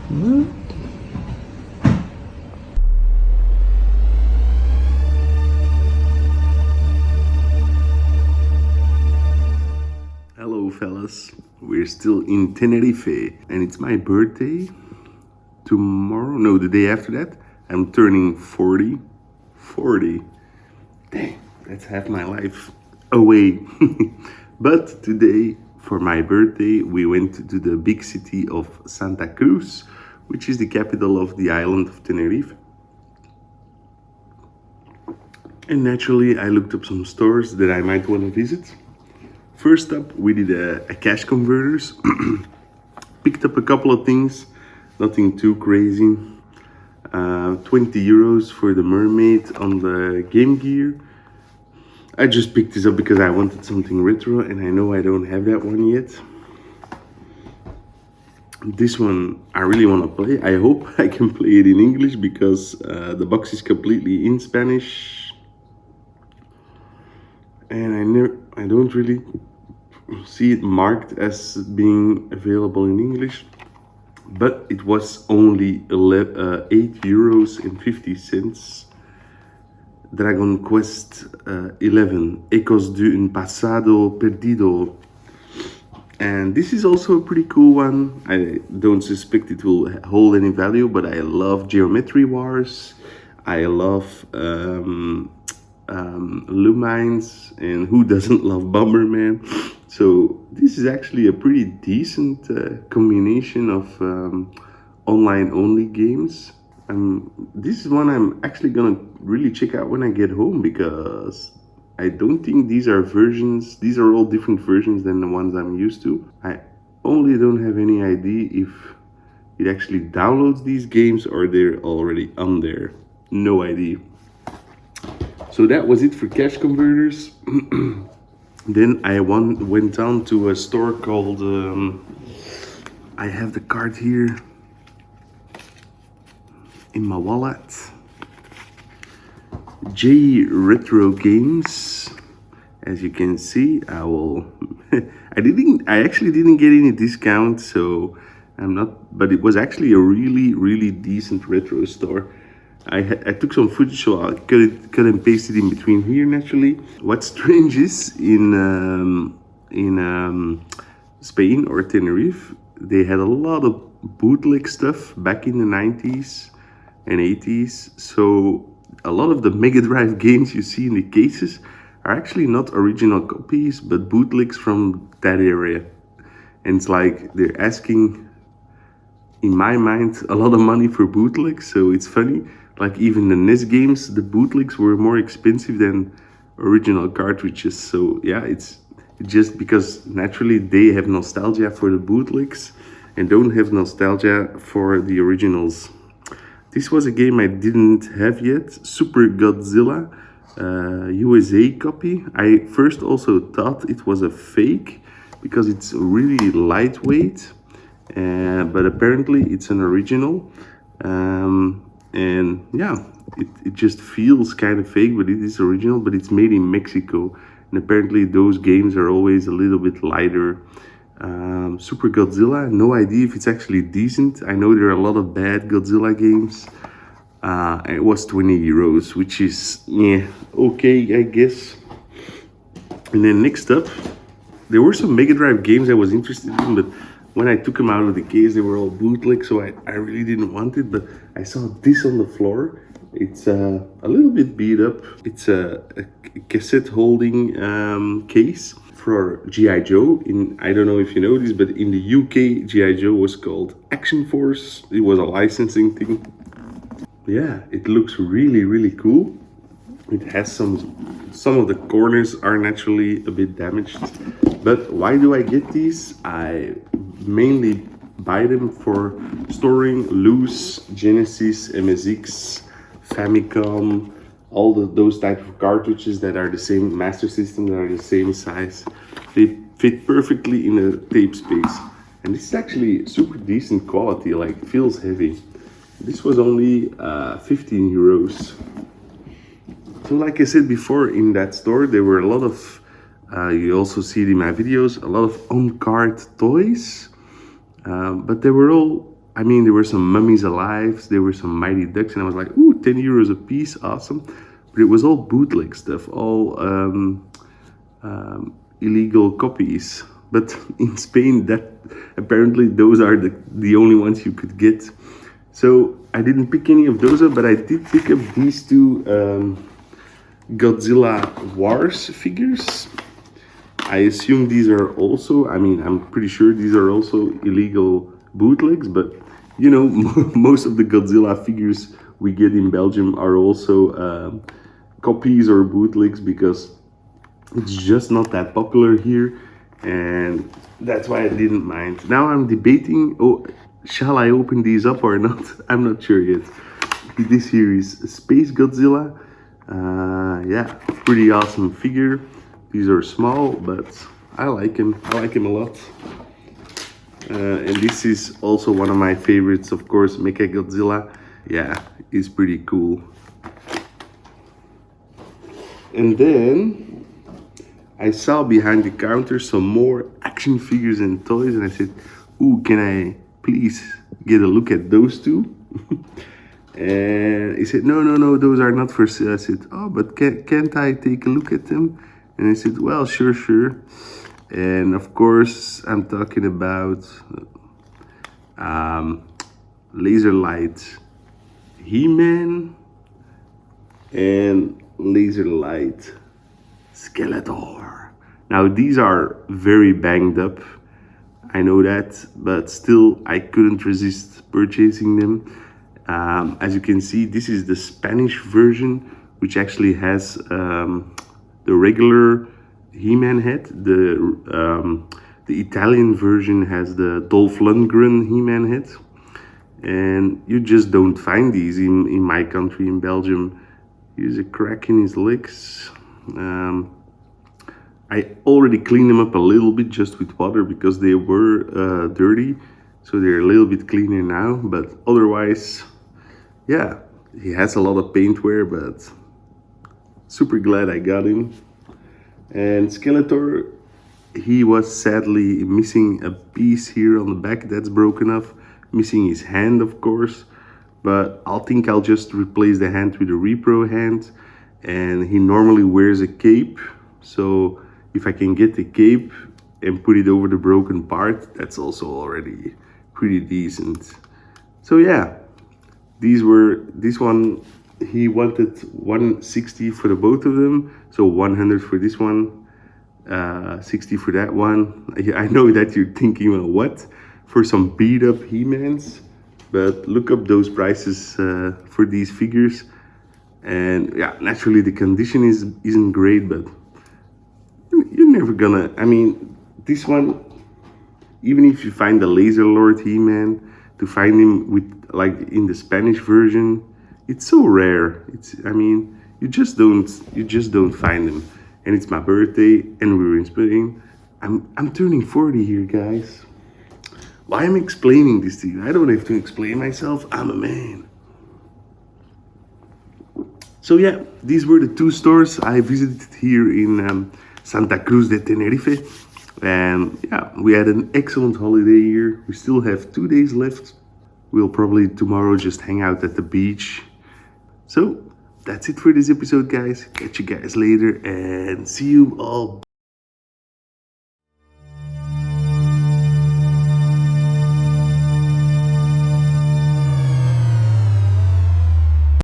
Hello fellas, we're still in Tenerife and it's my birthday tomorrow, no, the day after that. I'm turning 40. Dang, that's half my life away. But today, for my birthday, we went to the big city of Santa Cruz, which is the capital of the island of Tenerife. And naturally, I looked up some stores that I might want to visit. First up, we did a cash converters. Picked up a couple of things, nothing too crazy. 20 euros for the mermaid on the Game Gear. I just picked this up because I wanted something retro and I know I don't have that one yet. This one I really want to play. I hope I can play it in English because the box is completely in Spanish. And I don't really see it marked as being available in English, but it was only 8 euros and 50 cents. Dragon Quest 11, Ecos de un Pasado Perdido. And this is also a pretty cool one. I don't suspect it will hold any value, but I love Geometry Wars. I love Lumines, and who doesn't love Bomberman? So this is actually a pretty decent combination of online only games. This is one I'm actually gonna really check out when I get home, because I don't think these are all different versions than the ones I'm used to. I only don't have any idea if it actually downloads these games or they're already on there. No idea. So that was it for cash converters. Then I went down to a store called, I have the card here in my wallet, j.retrogame. As you can see, I actually didn't get any discount, so I'm not, but it was actually a really decent retro store. I took some footage, so I cut and paste it in between here naturally. What's strange is in Spain or Tenerife, they had a lot of bootleg stuff back in the 90s and 80s. So a lot of the Mega Drive games you see in the cases are actually not original copies, but bootlegs from that area. And it's like they're asking, in my mind, a lot of money for bootlegs. So it's funny. Like even the NES games, the bootlegs were more expensive than original cartridges. So yeah, it's just because naturally they have nostalgia for the bootlegs and don't have nostalgia for the originals. This was a game I didn't have yet, Super Godzilla, USA copy. I first also thought it was a fake because it's really lightweight, but apparently it's an original. And yeah, it just feels kind of fake, but it is original, but it's made in Mexico. And apparently those games are always a little bit lighter. Super Godzilla, no idea if it's actually decent. I know there are a lot of bad Godzilla games. And it was 20 euros, which is, yeah, okay, I guess. And then next up, there were some Mega Drive games I was interested in, but when I took them out of the case, they were all bootleg, so I really didn't want it. But I saw this on the floor. It's a little bit beat up. It's a cassette holding case for G.I. Joe. I don't know if you know this, but in the UK, G.I. Joe was called Action Force. It was a licensing thing. Yeah, it looks really cool. It has some of the corners are naturally a bit damaged. But why do I get these? I mainly buy them for storing loose Genesis, MSX, Famicom, all those type of cartridges that are the same, Master System, that are the same size. They fit perfectly in a tape space. And this is actually super decent quality, like it feels heavy. This was only 15 euros. So like I said before, in that store there were a lot of, you also see it in my videos, a lot of on-card toys. But they were all I mean, there were some mummies alive, there were some mighty ducks, and I was like, ooh, 10 euros a piece, awesome. But it was all bootleg stuff, all illegal copies. But in Spain, that apparently those are the only ones you could get. So I didn't pick any of those up, but I did pick up these two Godzilla Wars figures. I assume these are also, I mean, I'm pretty sure these are also illegal bootlegs, but you know, most of the Godzilla figures we get in Belgium are also copies or bootlegs because it's just not that popular here, and that's why I didn't mind. Now I'm debating, oh, shall I open these up or not? I'm not sure yet. This here is Space Godzilla. Yeah, pretty awesome figure. These are small, but I like him. I like him a lot. And this is also one of my favorites, of course, Mechagodzilla. Yeah, he's pretty cool. And then I saw behind the counter some more action figures and toys, and I said, ooh, can I please get a look at those two? And he said, no, those are not for sale. I said, oh, but can't I take a look at them? And he said, well, sure. And of course, I'm talking about Laser Light He-Man and Laser Light Skeletor. Now, these are very banged up, I know that, but still, I couldn't resist purchasing them. As you can see, this is the Spanish version, which actually has the regular He-Man head. The Italian version has the Dolph Lundgren He-Man head. And you just don't find these in my country, in Belgium. Here's a crack in his legs. I already cleaned them up a little bit just with water because they were dirty. So they're a little bit cleaner now, but otherwise, yeah, he has a lot of paint wear, but super glad I got him. And Skeletor, he was sadly missing a piece here on the back that's broken off, missing his hand, of course, but I think I'll just replace the hand with a repro hand. And he normally wears a cape, so if I can get the cape and put it over the broken part, that's also already pretty decent. So yeah, this one, he wanted 160 for the both of them, so 100 for this one, 60 for that one. I know that you're thinking, well, what? For some beat up He-Mans? But look up those prices for these figures. And yeah, naturally the condition isn't great, but you're never gonna, I mean, this one, even if you find the Laser Lord He-Man, to find him with, like, in the Spanish version, it's so rare. I mean, you just don't find them. And it's my birthday, and we were in Spain. I'm turning 40 here, guys. Why am I explaining this to you? I don't have to explain myself. I'm a man. So yeah, these were the two stores I visited here in Santa Cruz de Tenerife. And yeah, we had an excellent holiday here. We still have 2 days left. We'll probably tomorrow just hang out at the beach. So that's it for this episode, guys. Catch you guys later and see you all.